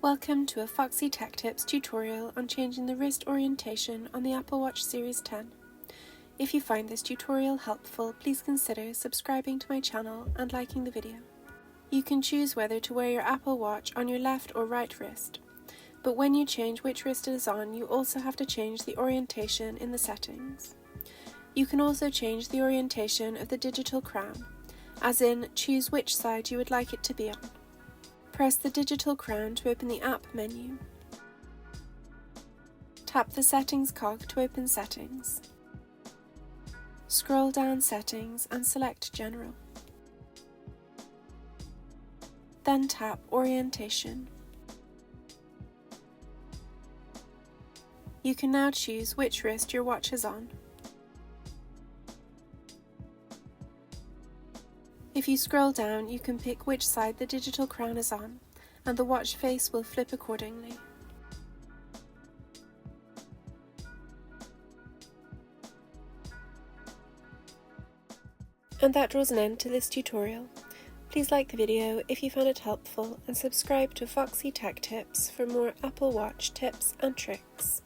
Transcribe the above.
Welcome to a Foxy Tech Tips tutorial on changing the wrist orientation on the Apple Watch Series 10. If you find this tutorial helpful, please consider subscribing to my channel and liking the video. You can choose whether to wear your Apple Watch on your left or right wrist, but when you change which wrist it is on, you also have to change the orientation in the settings. You can also change the orientation of the digital crown, as in choose which side you would like it to be on. Press the digital crown to open the app menu. Tap the settings cog to open settings. Scroll down settings and select general. Then tap orientation. You can now choose which wrist your watch is on. If you scroll down, you can pick which side the digital crown is on, and the watch face will flip accordingly. And that draws an end to this tutorial. Please like the video if you found it helpful and subscribe to Foxy Tech Tips for more Apple Watch tips and tricks.